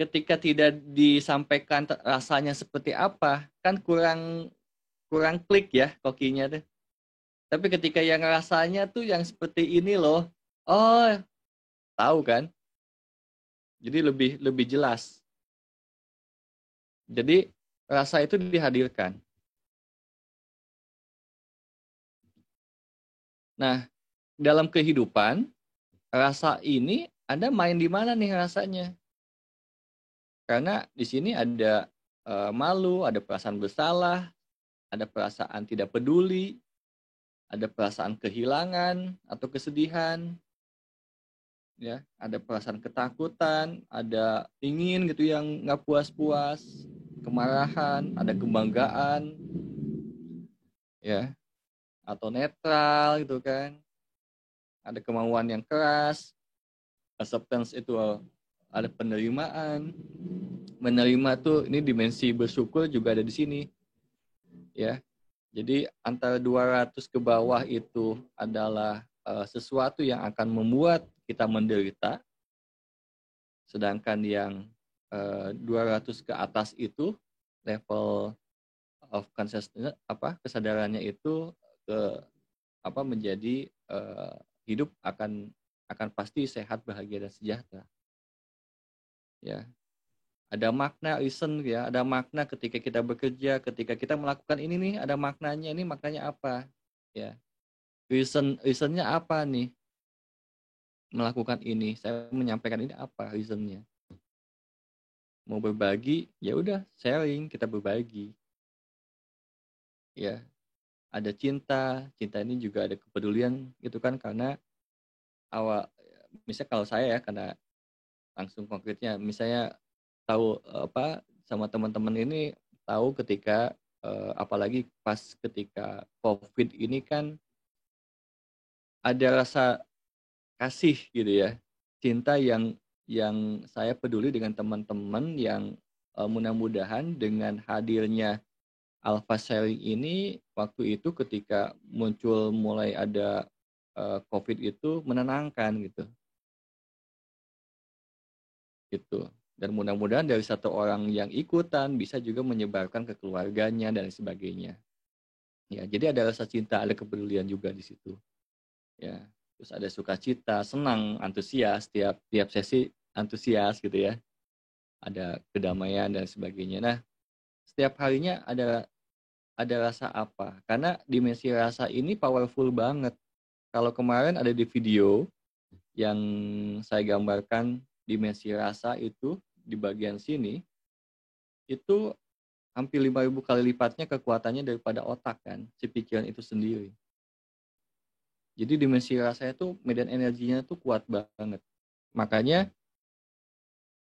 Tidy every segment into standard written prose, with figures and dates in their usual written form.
ketika tidak disampaikan rasanya seperti apa, kan kurang klik ya kokinya tuh. Tapi ketika yang rasanya tuh yang seperti ini loh, oh tahu kan? Jadi lebih jelas. Jadi rasa itu dihadirkan. Nah, dalam kehidupan rasa ini Anda main di mana nih rasanya? Karena di sini ada malu, ada perasaan bersalah, ada perasaan tidak peduli, ada perasaan kehilangan atau kesedihan, ya, ada perasaan ketakutan, ada ingin gitu yang nggak puas-puas, kemarahan, ada kebanggaan, ya, atau netral gitu kan, ada kemauan yang keras, acceptance itu ada penerimaan, menerima tuh ini dimensi bersyukur juga ada di sini, ya. Jadi antara 200 ke bawah itu adalah sesuatu yang akan membuat kita menderita, sedangkan yang 200 ke atas itu level of consciousness kesadarannya itu menjadi hidup akan pasti sehat, bahagia dan sejahtera. Ya. Ada makna reason ya, ada makna ketika kita bekerja, ketika kita melakukan ini nih, ada maknanya. Ini maknanya apa? Ya. Reasonnya apa nih? Melakukan ini, saya menyampaikan ini apa reasonnya? Mau berbagi, ya udah sharing, kita berbagi. Ya. Ada cinta ini juga ada kepedulian gitu kan, karena misalnya kalau saya ya, karena langsung konkretnya, misalnya tahu sama teman-teman ini tahu ketika apalagi pas ketika COVID ini kan ada rasa kasih gitu ya, cinta yang saya peduli dengan teman-teman yang mudah-mudahan dengan hadirnya Alpha Sharing ini waktu itu ketika mulai ada COVID itu menenangkan gitu. Dan mudah-mudahan dari satu orang yang ikutan bisa juga menyebarkan ke keluarganya dan sebagainya. Ya, jadi ada rasa cinta, ada kepedulian juga di situ. Ya, terus ada sukacita, senang, antusias, tiap sesi antusias gitu ya. Ada kedamaian dan sebagainya. Nah, setiap harinya ada rasa apa? Karena dimensi rasa ini powerful banget. Kalau kemarin ada di video yang saya gambarkan dimensi rasa itu di bagian sini, itu hampir 5.000 kali lipatnya kekuatannya daripada otak kan, si pikiran itu sendiri. Jadi dimensi rasanya tuh medan energinya tuh kuat banget. Makanya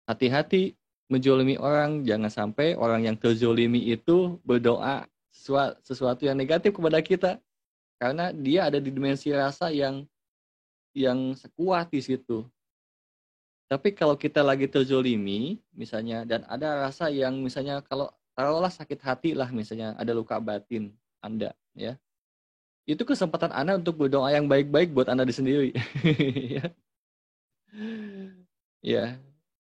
hati-hati menjolimi orang, jangan sampai orang yang terzolimi itu berdoa sesuatu yang negatif kepada kita. Karena dia ada di dimensi rasa yang sekuat di situ. Tapi kalau kita lagi terzolimi, misalnya, dan ada rasa yang misalnya kalau taruhlah sakit hati lah misalnya, ada luka batin Anda, ya. Itu kesempatan Anda untuk berdoa yang baik-baik buat Anda sendiri. Ya. Ya.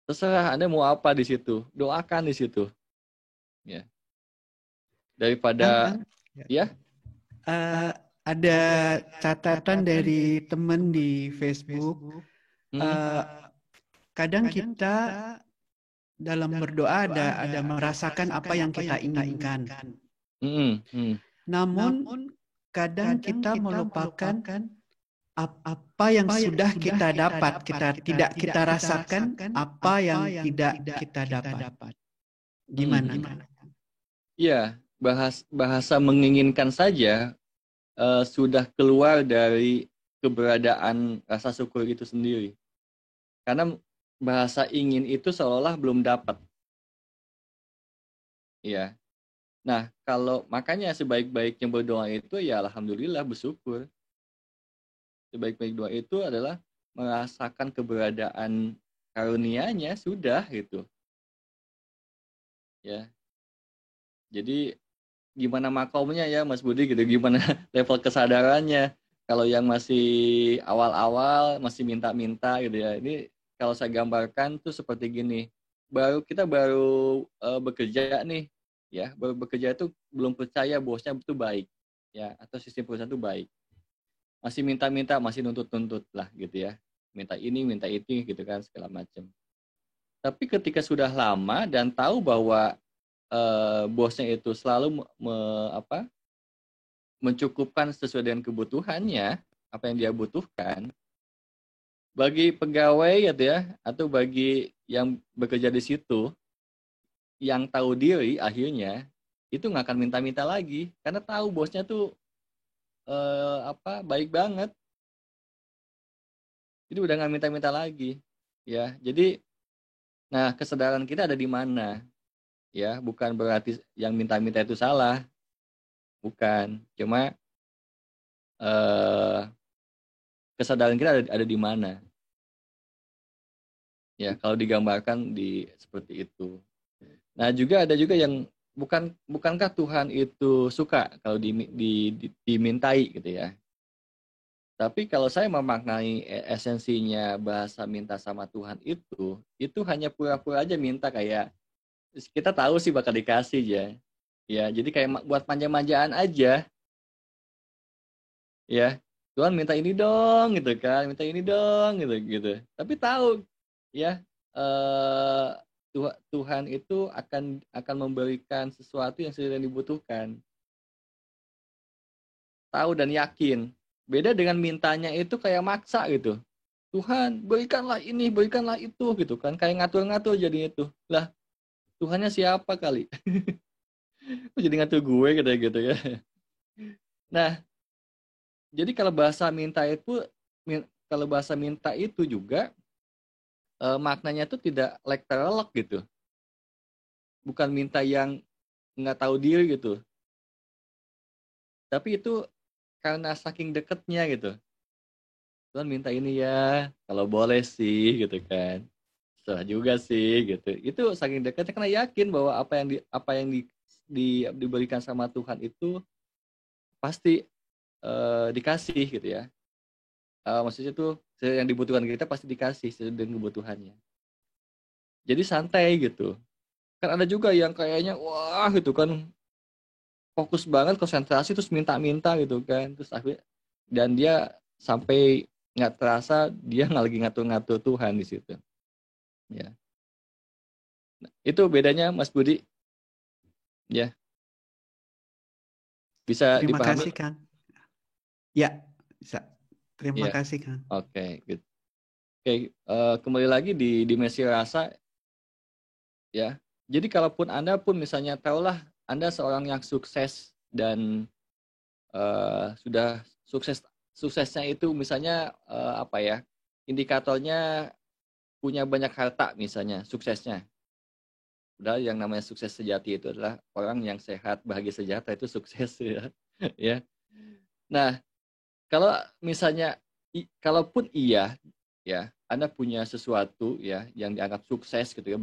Terserah Anda mau apa di situ, doakan di situ. Ya. Daripada ya. Ada catatan dari teman di Facebook. Kadang kita dalam berdoa ada merasakan apa yang kita inginkan. Namun kadang kita melupakan apa yang sudah kita dapat, tidak kita rasakan apa yang tidak kita dapat. Gimana? Iya, bahasa menginginkan saja sudah keluar dari keberadaan rasa syukur itu sendiri. Karena bahasa ingin itu seolah belum dapat. Iya. Nah, makanya sebaik-baiknya berdoa itu ya alhamdulillah bersyukur. Sebaik-baik doa itu adalah merasakan keberadaan karunia-Nya sudah gitu. Ya. Jadi gimana makomnya ya Mas Budi gitu, gimana level kesadarannya. Kalau yang masih awal-awal masih minta-minta gitu ya. Ini kalau saya gambarkan tuh seperti gini. kita baru bekerja nih, ya, baru bekerja itu belum percaya bosnya itu baik, ya, atau sistem perusahaan itu baik. Masih minta-minta, masih nuntut-nuntut lah gitu ya. Minta ini, minta itu gitu kan, segala macam. Tapi ketika sudah lama dan tahu bahwa bosnya itu selalu mencukupkan sesuai dengan kebutuhannya, apa yang dia butuhkan, bagi pegawai gitu ya, atau bagi yang bekerja di situ, yang tahu diri akhirnya itu nggak akan minta-minta lagi karena tahu bosnya tuh baik banget, jadi udah nggak minta-minta lagi, ya. Jadi, nah, kesadaran kita ada di mana, ya, bukan berarti yang minta-minta itu salah, bukan, cuma eh, kesadaran kita ada di mana, ya, kalau digambarkan di seperti itu. Nah, ada juga yang bukankah Tuhan itu suka kalau dimintai gitu ya. Tapi kalau saya memaknai esensinya bahasa minta sama Tuhan itu hanya pura-pura aja minta, kayak kita tahu sih bakal dikasih ya. Ya, jadi kayak buat manja-manjaan aja. Ya. Tuhan minta ini dong gitu kan, minta ini dong gitu gitu. Tapi tahu ya, eh Tuhan itu akan memberikan sesuatu yang sedang dibutuhkan. Tahu dan yakin. Beda dengan mintanya itu kayak maksa gitu. Tuhan, berikanlah ini, berikanlah itu gitu kan. Kayak ngatur-ngatur jadinya itu. Lah, Tuhannya siapa kali? Kok jadi ngatur gue gitu ya. Nah, jadi kalau bahasa minta itu juga maknanya itu tidak literal gitu. Bukan minta yang nggak tahu diri gitu. Tapi itu karena saking deketnya gitu. Tuhan minta ini ya, kalau boleh sih gitu kan. Salah juga sih gitu. Itu saking dekatnya karena yakin bahwa apa yang diberikan sama Tuhan itu pasti dikasih gitu ya. Maksudnya tuh yang dibutuhkan kita pasti dikasih sesuai dengan kebutuhannya. Jadi santai gitu. Kan ada juga yang kayaknya wah gitu kan, fokus banget, konsentrasi, terus minta-minta gitu kan, terus akhirnya dan dia sampai nggak terasa dia nggak lagi ngatur-ngatur Tuhan di situ. Ya, nah, itu bedanya Mas Budi. Ya, bisa Terima dipahami? kasih, Kang. Ya, bisa. Terima Ya, kasih, Kang. oke, gitu. Oke, kembali lagi di dimensi rasa, ya. Jadi kalaupun Anda pun misalnya tahulah Anda seorang yang sukses dan sudah suksesnya itu misalnya indikatornya punya banyak harta misalnya suksesnya. Padahal yang namanya sukses sejati itu adalah orang yang sehat, bahagia, sejahtera, itu sukses ya. Ya. Nah, kalau misalnya kalaupun iya ya, Anda punya sesuatu ya yang dianggap sukses gitu ya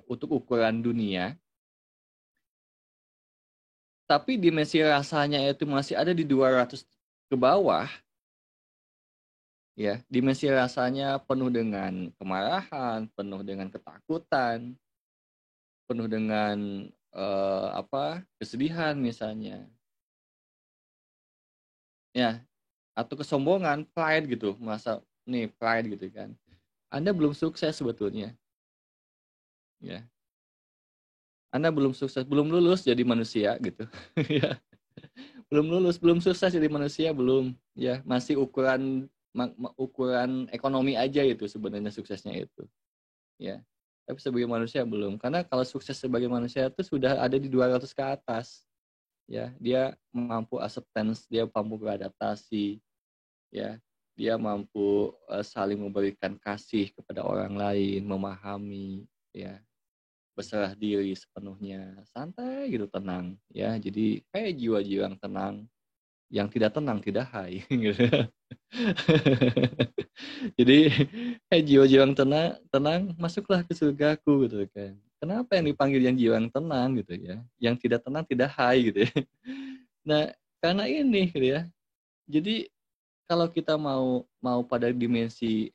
untuk ukuran dunia, tapi dimensi rasanya itu masih ada di 200 ke bawah, ya. Dimensi rasanya penuh dengan kemarahan, penuh dengan ketakutan, penuh dengan kesedihan misalnya. Ya, atau kesombongan, pride gitu, masa nih pride gitu kan. Anda belum sukses sebetulnya, ya. Anda belum sukses, belum lulus jadi manusia gitu. Ya. Belum lulus, belum sukses jadi manusia, belum, ya. Masih ukuran ekonomi aja itu sebenarnya suksesnya itu, ya. Tapi sebagai manusia belum. Karena kalau sukses sebagai manusia itu sudah ada di 200 ke atas. Ya, dia mampu acceptance, dia mampu beradaptasi, ya. Dia mampu saling memberikan kasih kepada orang lain, memahami, ya, berserah diri sepenuhnya, santai gitu, tenang, ya. Jadi kayak jiwa-jiwa yang tenang, yang tidak tenang tidak high gitu. Jadi kayak jiwa-jiwa yang tenang masuklah ke surgaku gitu kan. Kenapa yang dipanggil yang jiwa yang tenang gitu ya, yang tidak tenang tidak high gitu ya. Nah, karena ini gitu ya. Jadi kalau kita mau mau pada dimensi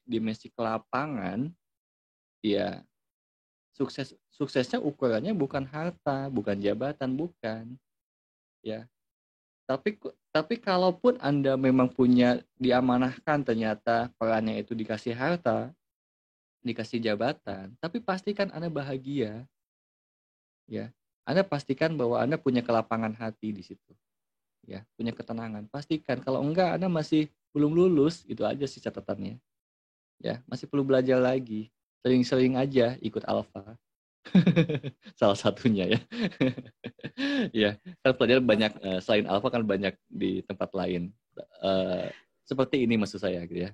kelapangan, ya, suksesnya ukurannya bukan harta, bukan jabatan, bukan. Ya. Tapi kalaupun Anda memang punya diamanahkan ternyata perannya itu dikasih harta, dikasih jabatan, tapi pastikan Anda bahagia, ya. Anda pastikan bahwa Anda punya kelapangan hati di situ, ya, punya ketenangan. Pastikan. Kalau enggak, Anda masih belum lulus, itu aja sih catatannya, ya. Masih perlu belajar lagi. Sering-sering aja ikut alfa. Salah satunya ya. Ya, kan pelajaran banyak selain alfa kan banyak di tempat lain. Seperti ini maksud saya gitu ya.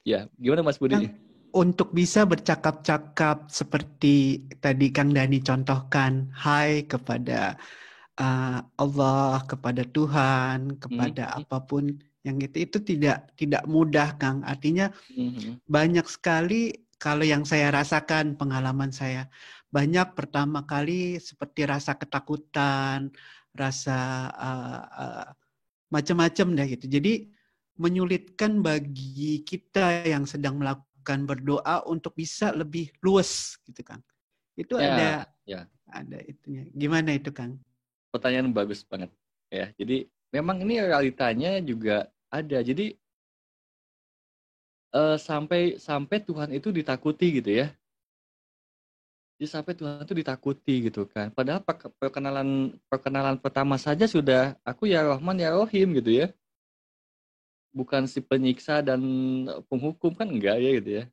Ya, gimana Mas Budi? Untuk bisa bercakap-cakap seperti tadi Kang Dani contohkan, hai kepada Allah, kepada Tuhan, kepada apapun yang itu tidak mudah, Kang. Artinya banyak sekali kalau yang saya rasakan, pengalaman saya, banyak pertama kali seperti rasa ketakutan, rasa macam-macam deh gitu. Jadi menyulitkan bagi kita yang sedang melakukan berdoa untuk bisa lebih luas gitu, Kang. Itu Ya, ada itunya. Gimana itu, Kang? pertanyaan bagus banget ya. Jadi memang ini realitanya juga ada. Jadi sampai Tuhan itu ditakuti gitu ya. Jadi sampai Tuhan itu ditakuti gitu kan. Padahal perkenalan pertama saja sudah aku ya Rahman ya Rohim gitu ya. Bukan si penyiksa dan penghukum, kan enggak ya gitu ya.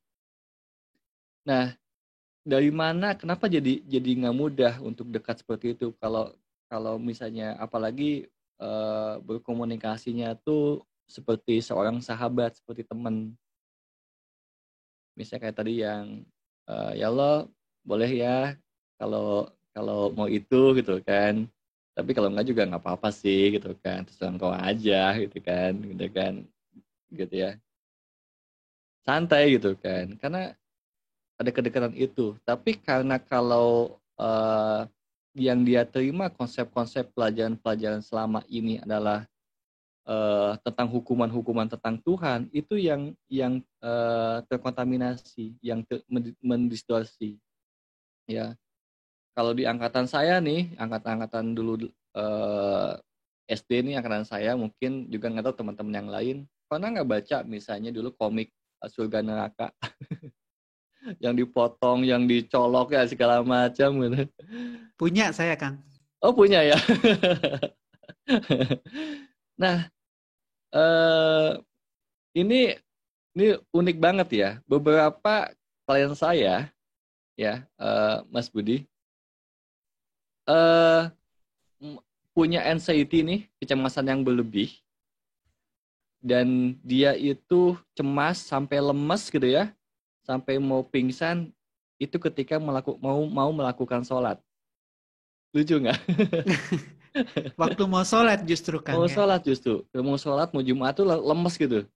Nah, dari mana kenapa jadi nggak mudah untuk dekat seperti itu kalau misalnya apalagi berkomunikasinya tuh seperti seorang sahabat, seperti teman. Misalnya kayak tadi yang ya Allah boleh ya kalau kalau mau itu gitu kan. Tapi kalau enggak juga nggak apa-apa sih gitu kan. Terserah engkau aja gitu kan. Gitu ya. Santai gitu kan. Karena ada kedekatan itu. Tapi karena kalau yang dia terima konsep-konsep pelajaran-pelajaran selama ini adalah tentang hukuman-hukuman tentang Tuhan, itu yang terkontaminasi, yang mendistorsi. Ya, kalau di angkatan saya nih, angkatan dulu SD nih, angkatan saya mungkin juga nggak tahu teman-teman yang lain pernah nggak baca misalnya dulu komik Surga Neraka yang dipotong, yang dicolok ya segala macam gitu. Punya saya, Kang. Oh punya ya. Nah, ini unik banget ya. Beberapa klien saya ya, Mas Budi, punya anxiety nih, kecemasan yang berlebih, dan dia itu cemas sampai lemes gitu ya, sampai mau pingsan itu ketika mau melakukan sholat. Lucu nggak? Waktu mau sholat justru, Kang, Mau ya? sholat justru, mau sholat, mau Jumat tuh lemes gitu.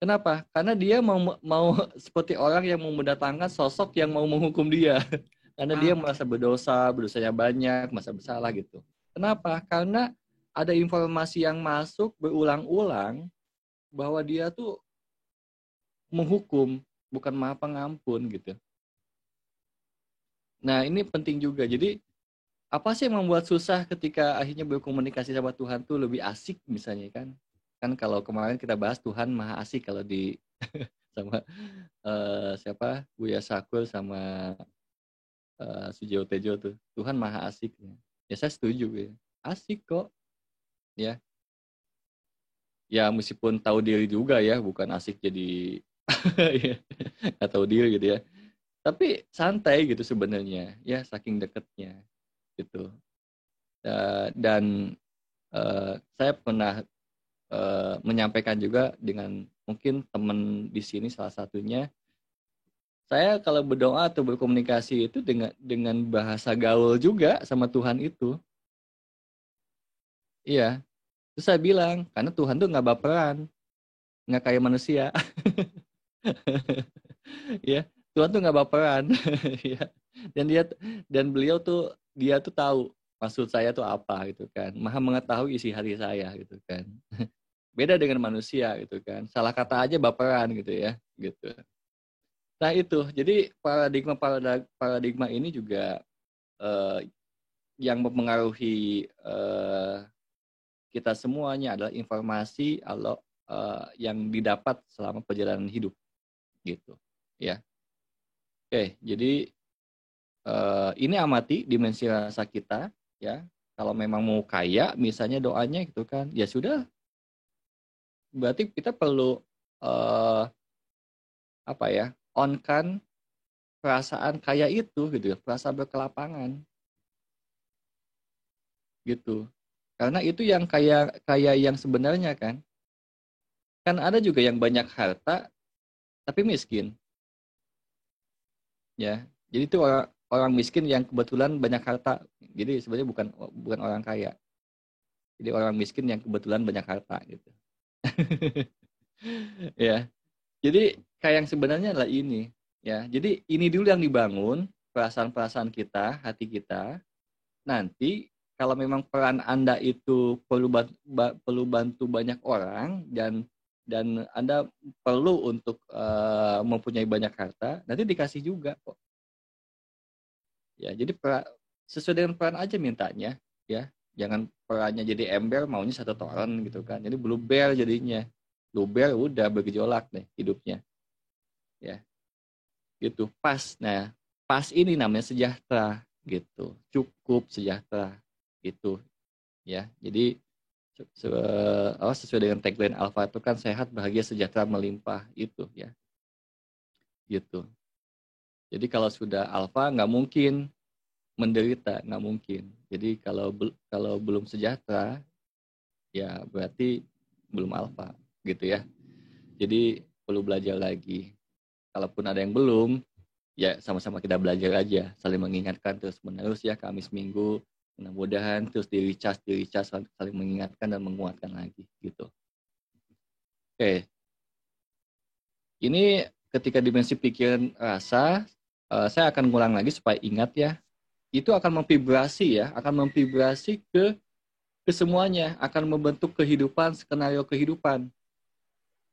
Kenapa? Karena dia mau seperti orang yang mau mendatangkan sosok yang mau menghukum dia. Karena dia merasa berdosanya banyak, merasa bersalah gitu. Kenapa? Karena ada informasi yang masuk berulang-ulang bahwa dia tuh menghukum, bukan maha pengampun gitu. Nah, ini penting juga. Jadi, apa sih yang membuat susah ketika akhirnya berkomunikasi sama Tuhan tuh lebih asik misalnya kan? Kan kalau kemarin kita bahas Tuhan maha asik kalau di sama siapa? Buya Sakur sama Sujiwo Tejo tuh. Tuhan maha asik. Ya saya setuju ya. Asik kok. Ya. Ya meskipun tahu diri juga ya, bukan asik jadi nggak tahu diri gitu ya. Tapi santai gitu sebenarnya. Ya saking deketnya gitu. Dan saya pernah menyampaikan juga dengan mungkin teman di sini salah satunya, saya kalau berdoa atau berkomunikasi itu dengan bahasa gaul juga sama Tuhan itu. Iya. Terus saya bilang, karena Tuhan tuh nggak baperan, nggak kayak manusia. Ya, Tuhan tuh nggak baperan. Ya. Dan beliau tuh dia tuh tahu maksud saya tuh apa gitu kan. Maha mengetahui isi hati saya gitu kan. Beda dengan manusia gitu kan. Salah kata aja baperan gitu ya, gitu. Nah itu, jadi paradigma ini juga yang mempengaruhi kita semuanya adalah informasi yang didapat selama perjalanan hidup, gitu, ya. Oke, jadi ini amati dimensi rasa kita, ya. Kalau memang mau kaya, misalnya doanya gitu kan, ya sudah. Berarti kita perlu on-kan perasaan kaya itu, gitu ya, perasaan berkelapangan, gitu. Karena itu yang kaya yang sebenarnya kan. Kan ada juga yang banyak harta tapi miskin, ya. Jadi itu orang orang miskin yang kebetulan banyak harta. Jadi sebenarnya bukan orang kaya. Jadi orang miskin yang kebetulan banyak harta gitu. Ya. Jadi kayak yang sebenarnya adalah ini, ya. Jadi ini dulu yang dibangun, perasaan-perasaan kita, hati kita. Nanti kalau memang peran Anda itu perlu bantu banyak orang dan Anda perlu untuk mempunyai banyak harta, nanti dikasih juga kok. Ya, jadi sesuai dengan peran aja mintanya, ya. Jangan perannya jadi ember, maunya 1 toren gitu kan. Jadi blue bear jadinya. Blue bear udah bergejolak nih hidupnya. Ya, gitu. Pas. Nah, pas ini namanya sejahtera gitu. Cukup sejahtera gitu, ya. Jadi sesuai dengan tagline Alfa itu kan sehat, bahagia, sejahtera, melimpah itu, ya. Gitu. Jadi kalau sudah Alfa nggak mungkin menderita, nggak mungkin. Jadi kalau belum sejahtera, ya berarti belum alfa, gitu ya. Jadi perlu belajar lagi. Kalaupun ada yang belum, ya sama-sama kita belajar aja, saling mengingatkan terus menerus ya, Kamis Minggu, mudah-mudahan terus di recharge, saling mengingatkan dan menguatkan lagi, gitu. Oke, ini ketika dimensi pikiran rasa, saya akan ngulang lagi supaya ingat ya. Itu akan memvibrasi ya, akan memvibrasi ke semuanya, akan membentuk kehidupan, skenario kehidupan,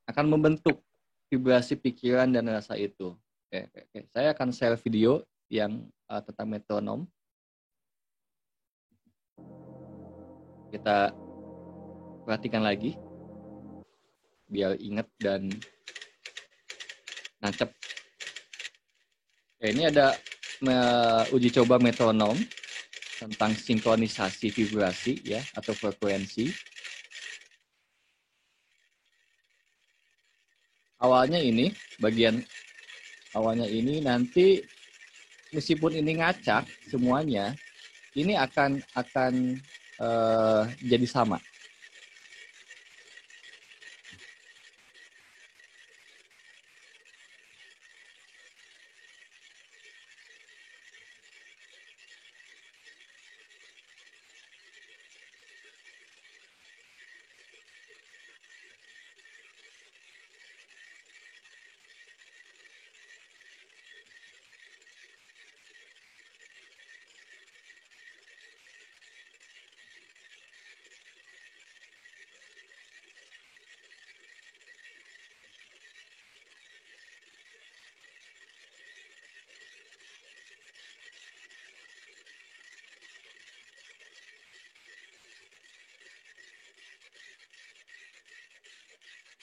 akan membentuk vibrasi pikiran dan rasa itu. Oke. Saya akan share video yang tentang metronom. Kita perhatikan lagi, biar ingat dan nancep. Ini ada uji coba metronom tentang sinkronisasi vibrasi ya, atau frekuensi. Awalnya ini, bagian awalnya ini, nanti meskipun ini ngacak semuanya, ini akan jadi sama.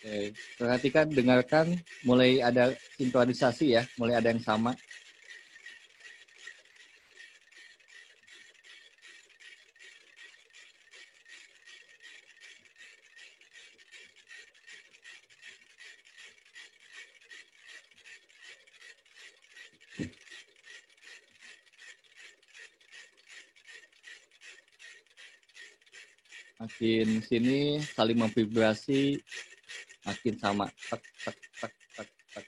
Oke, perhatikan, dengarkan, mulai ada sinkronisasi ya, mulai ada yang sama. Makin sini saling memvibrasi, makin sama. Tak, tak, tak, tak, tak.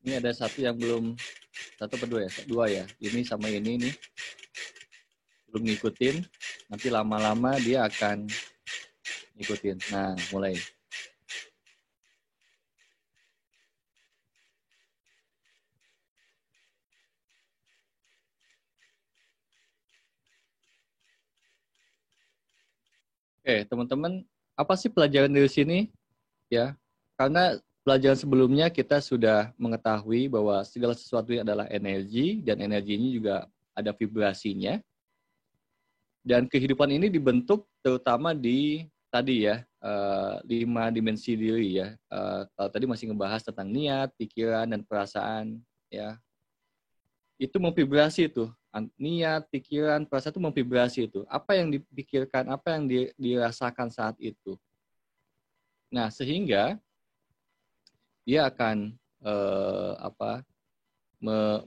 Ini ada satu yang belum, satu apa dua ya? Dua ya. Ini sama ini nih belum ngikutin. Nanti lama-lama dia akan ngikutin. Nah, mulai. Oke, teman-teman, apa sih pelajaran dari sini? Ya, karena pelajaran sebelumnya kita sudah mengetahui bahwa segala sesuatu adalah energi dan energi ini juga ada vibrasinya. Dan kehidupan ini dibentuk terutama di tadi ya, 5 dimensi diri ya. Kalau tadi masih ngebahas tentang niat, pikiran, dan perasaan ya. Itu memvibrasi itu. Niat, pikiran, perasaan itu memvibrasi itu. Apa yang dipikirkan, apa yang dirasakan saat itu. Nah, sehingga dia akan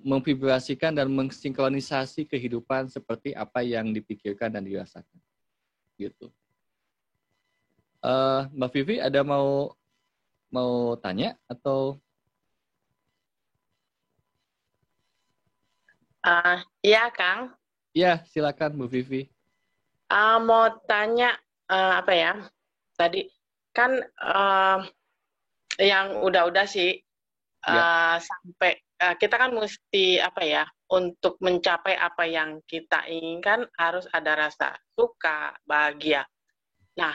memvibrasikan dan mensinkronisasi kehidupan seperti apa yang dipikirkan dan dirasakan. Gitu. Mbak Vivi ada mau tanya atau? Iya, Kang. Ya, silakan Bu Vivi. Mau tanya apa ya? Tadi kan yang udah-udah sih sampai kita kan mesti apa ya? Untuk mencapai apa yang kita inginkan harus ada rasa suka, bahagia. Nah,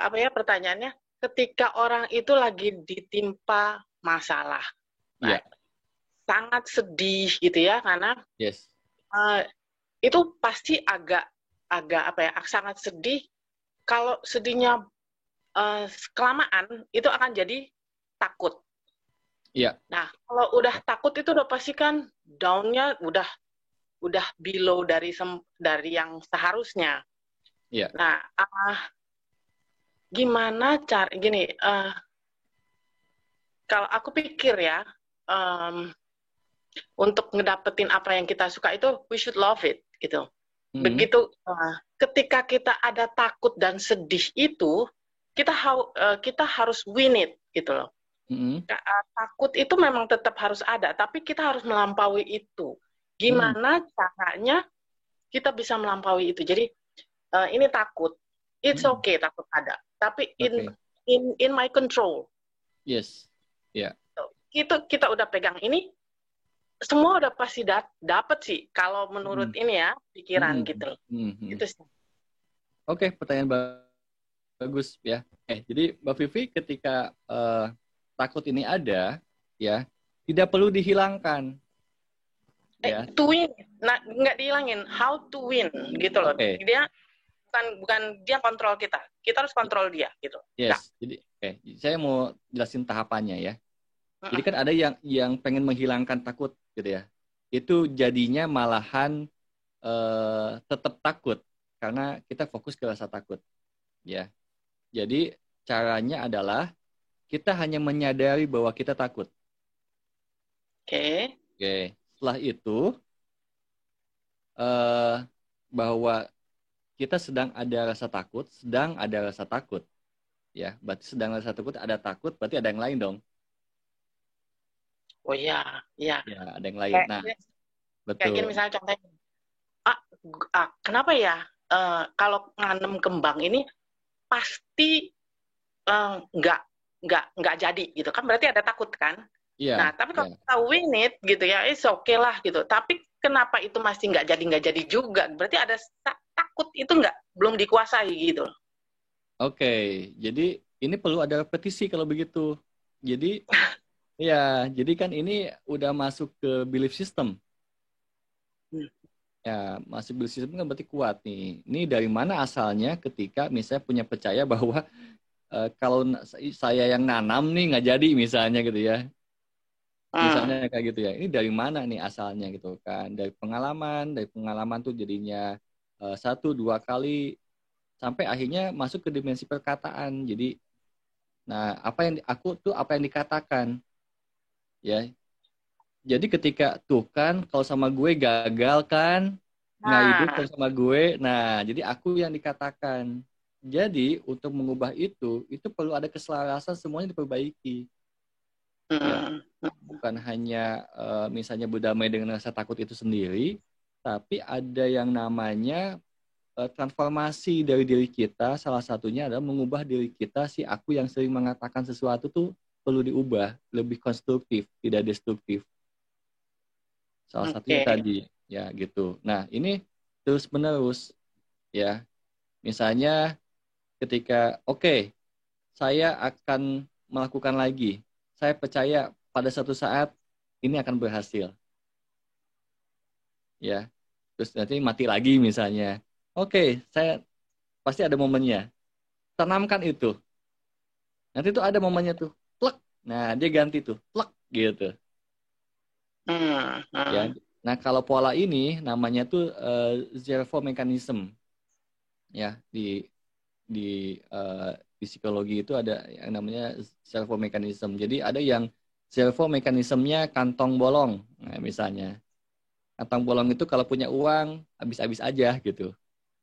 apa ya pertanyaannya? Ketika orang itu lagi ditimpa masalah, sangat sedih gitu ya, karena itu pasti agak apa ya, sangat sedih. Kalau sedihnya kelamaan itu akan jadi takut. Iya. Nah, kalau udah takut itu udah pasti kan down-nya udah below dari yang seharusnya. Iya. Nah, gimana cara gini? Kalau aku pikir ya, untuk ngedapetin apa yang kita suka itu we should love it gitu. Begitu ketika kita ada takut dan sedih itu kita harus win it gitu loh. Takut itu memang tetap harus ada, tapi kita harus melampaui itu. Gimana caranya kita bisa melampaui itu? Jadi ini takut, it's okay takut ada, tapi in my control. Yes. Ya. Itu kita udah pegang ini. Semua udah pasti dapat sih kalau menurut ini ya pikiran gitu loh. Itu sih. Oke, pertanyaan bagus ya. Jadi Mbak Vivi ketika takut ini ada ya, tidak perlu dihilangkan. To win, nggak dihilangin. How to win gitu loh. Dia bukan dia kontrol kita. Kita harus kontrol dia gitu. Yes. Jadi saya mau jelasin tahapannya ya. Jadi kan ada yang pengen menghilangkan takut gitu ya. Itu jadinya malahan tetap takut karena kita fokus ke rasa takut. Ya. Jadi caranya adalah kita hanya menyadari bahwa kita takut. Oke. Setelah itu bahwa kita sedang ada rasa takut, ya. Berarti sedang rasa takut, ada takut, berarti ada yang lain dong. Oh iya. Ya, ada yang lain. Nah, betul. Kayak gini misalnya contohnya, kenapa ya kalau nanam kembang ini pasti nggak jadi gitu kan? Berarti ada takut kan? Iya. Nah, tapi kalau kita win it gitu ya, okay lah gitu. Tapi kenapa itu masih nggak jadi juga? Berarti ada takut itu belum dikuasai gitu. Oke, jadi ini perlu ada repetisi kalau begitu. Jadi ya, jadi kan ini udah masuk ke belief system. Ya, masuk belief system kan berarti kuat nih. Ini dari mana asalnya ketika misalnya punya percaya bahwa kalau saya yang nanam nih nggak jadi misalnya gitu ya. Misalnya kayak gitu ya. Ini dari mana nih asalnya gitu kan. Dari pengalaman tuh jadinya 1-2 kali sampai akhirnya masuk ke dimensi perkataan. Jadi nah, apa yang dikatakan. Ya, jadi ketika tuh kan kalau sama gue gagal kan, nggak hidup kalau sama gue. Nah, jadi aku yang dikatakan. Jadi untuk mengubah itu perlu ada keselarasan, semuanya diperbaiki. Ya, bukan hanya misalnya berdamai dengan rasa takut itu sendiri, tapi ada yang namanya transformasi dari diri kita. Salah satunya adalah mengubah diri kita, si aku yang sering mengatakan sesuatu tuh perlu diubah, lebih konstruktif, tidak destruktif. Salah satunya tadi, ya gitu. Nah, ini terus menerus, ya. Misalnya ketika, oke, saya akan melakukan lagi. Saya percaya pada suatu saat ini akan berhasil, ya. Terus nanti mati lagi misalnya. Oke, saya pasti ada momennya. Tanamkan itu. Nanti tuh ada momennya tuh, plek. Nah, dia ganti tuh, plek gitu. Ya. Nah, kalau pola ini namanya tuh Zervo mechanism. Ya, di psikologi itu ada yang namanya servo mechanism. Jadi ada yang servo mechanismnya kantong bolong. Nah, misalnya kantong bolong itu kalau punya uang habis-habis aja gitu.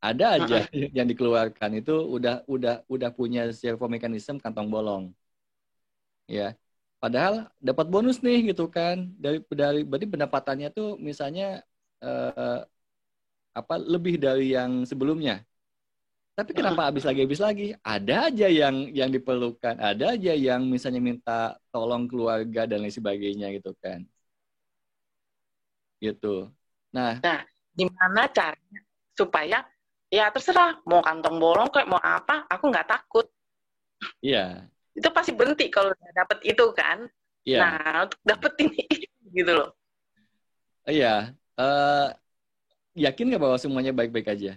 Ada aja yang dikeluarkan itu udah punya servo mechanism kantong bolong. Ya. Padahal dapat bonus nih gitu kan. Dari berarti pendapatannya tuh misalnya lebih dari yang sebelumnya. Tapi kenapa habis lagi? Ada aja yang diperlukan, ada aja yang misalnya minta tolong keluarga dan lain sebagainya gitu kan. Gitu. Nah, gimana caranya supaya ya terserah mau kantong bolong kayak mau apa, aku nggak takut. iya. Itu pasti berhenti kalau udah dapet itu kan. Iya. Nah, untuk dapetin gitu loh. Iya. Yakin nggak bahwa semuanya baik-baik aja?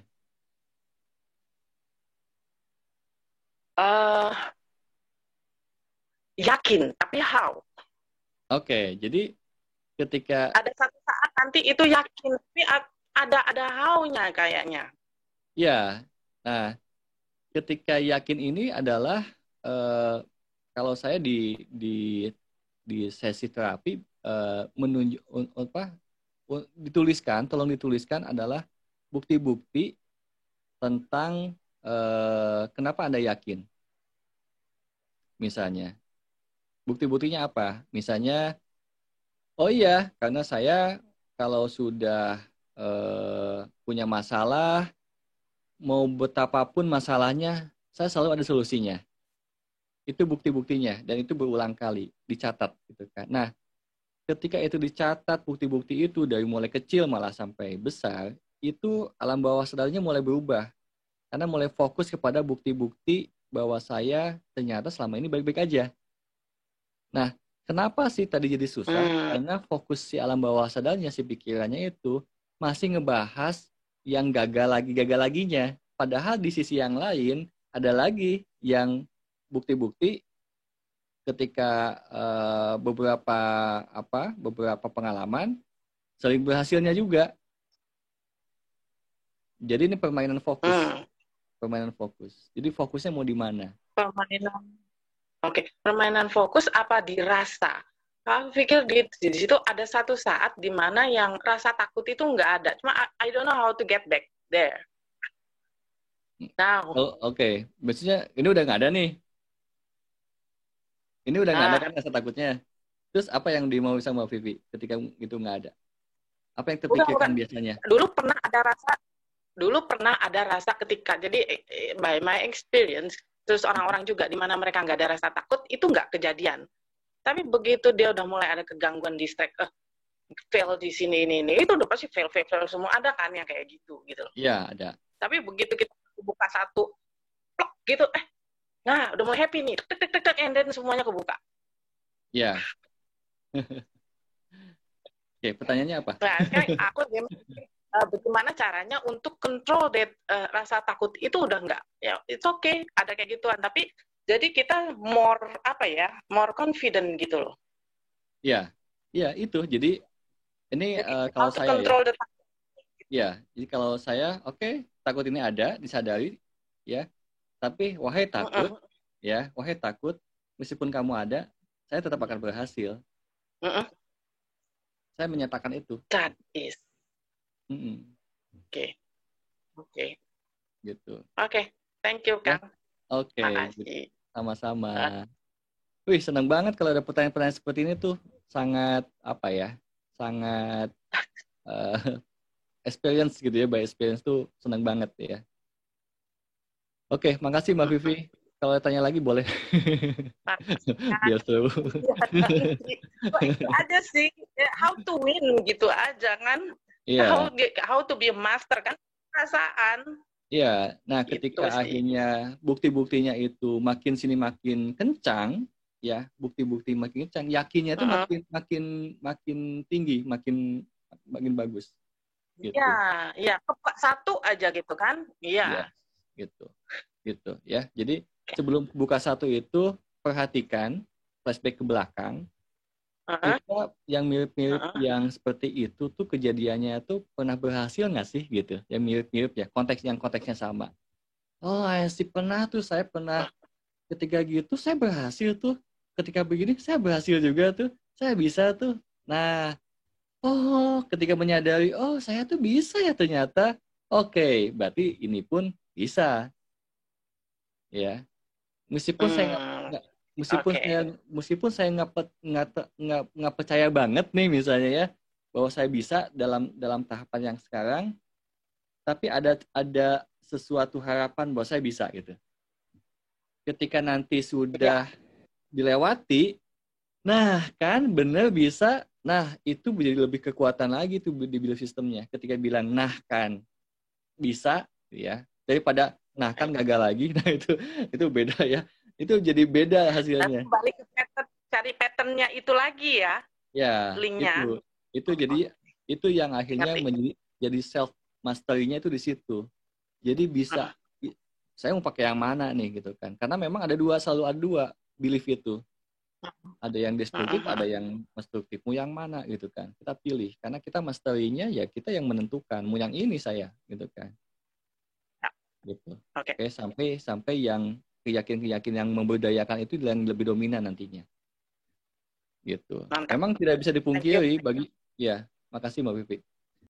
Yakin, tapi how? Oke, jadi ketika ada satu saat nanti itu yakin, tapi ada how-nya kayaknya. ya, nah ketika yakin ini adalah kalau saya di sesi terapi menunjuk tolong dituliskan adalah bukti-bukti tentang kenapa Anda yakin. Misalnya, bukti-buktinya apa? Misalnya, oh iya, karena saya kalau sudah punya masalah, mau betapapun masalahnya, saya selalu ada solusinya. Itu bukti-buktinya, dan itu berulang kali dicatat, gitu kan. Nah, ketika itu dicatat, bukti-bukti itu dari mulai kecil malah sampai besar, itu alam bawah sadarnya mulai berubah. Karena mulai fokus kepada bukti-bukti bahwa saya ternyata selama ini baik-baik aja. Nah, kenapa sih tadi jadi susah? Karena fokus si alam bawah sadarnya, si pikirannya itu masih ngebahas yang gagal laginya. Padahal di sisi yang lain, ada lagi yang bukti-bukti ketika beberapa pengalaman sering berhasilnya juga. Jadi ini permainan fokus. Permainan fokus. Jadi fokusnya mau di mana? Permainan fokus apa dirasa? Aku pikir di situ ada satu saat di mana yang rasa takut itu nggak ada. Cuma I don't know how to get back there. Nah, Oke. Maksudnya ini udah nggak ada nih. Ini udah nggak ada kan rasa takutnya. Terus apa yang dimau sama Vivi ketika itu nggak ada? Apa yang terpikirkan biasanya? Dulu pernah ada rasa ketika, jadi by my experience, terus orang-orang juga di mana mereka nggak ada rasa takut, itu nggak kejadian. Tapi begitu dia udah mulai ada kegangguan distract, fail di sini ini, itu udah pasti fail semua, ada kan yang kayak gitu loh. Iya, ada. Tapi begitu kita buka satu, plok gitu, nah udah mulai happy nih, tek, and then semuanya kebuka. Iya. Oke, pertanyaannya apa? Nah, sekarang aku bagaimana caranya untuk control rasa takut itu udah enggak. Ya, it's okay, ada kayak gituan, tapi jadi kita more confident gitu loh. Iya. Iya, itu. Jadi ini kalau saya control the takut. Ya, jadi kalau saya oke, takut ini ada, disadari ya. Tapi wahai takut, meskipun kamu ada, saya tetap akan berhasil. Saya menyatakan itu. That is. Oke. Gitu. Oke, thank you, Kang. Oke. Sama-sama. Wih, senang banget kalau ada pertanyaan-pertanyaan seperti ini tuh. Sangat, apa ya, sangat experience gitu ya. By experience tuh senang banget ya. Oke, makasih Mbak Vivi. Kalau tanya lagi boleh. Biar seru. Itu aja sih, how to win gitu aja kan. Iya. How to be a master kan perasaan. Iya, nah Gitu ketika sih. akhirnya bukti-buktinya itu makin sini makin kencang, ya bukti-bukti makin kencang, yakinnya itu makin tinggi, makin bagus. Gitu. Iya, satu aja gitu kan? Iya. Ya, gitu ya. Jadi sebelum buka satu itu perhatikan flashback ke belakang. Kita yang mirip-mirip yang seperti itu tuh kejadiannya tuh pernah berhasil nggak sih gitu? Yang mirip-mirip ya, konteksnya sama. Oh, sih pernah tuh, saya pernah ketika gitu saya berhasil tuh. Ketika begini saya berhasil juga tuh. Saya bisa tuh. Nah, ketika menyadari, oh saya tuh bisa ya ternyata. Oke, berarti ini pun bisa. Ya. Meskipun saya meskipun saya nggak percaya banget nih misalnya ya bahwa saya bisa dalam tahapan yang sekarang, tapi ada sesuatu harapan bahwa saya bisa gitu. Ketika nanti sudah dilewati, nah kan bener bisa, nah itu menjadi lebih kekuatan lagi tuh di belief sistemnya. Ketika bilang nah kan bisa, ya daripada nah kan gagal lagi, nah itu beda ya. Itu jadi beda hasilnya. Balik ke pattern, cari patternnya itu lagi ya. Ya, linknya. itu jadi itu yang akhirnya menjadi self mastery-nya itu di situ. Jadi bisa saya mau pakai yang mana nih gitu kan. Karena memang selalu ada dua belief itu. Ada yang destruktif, ada yang konstruktif. Mau yang mana gitu kan. Kita pilih karena kita mastery-nya ya kita yang menentukan. Mau yang ini saya gitu kan. Gitu. Oke, sampai yang keyakinan yang memberdayakan itu yang lebih dominan nantinya. Gitu. Memang tidak bisa dipungkiri makasih Mbak Vivi.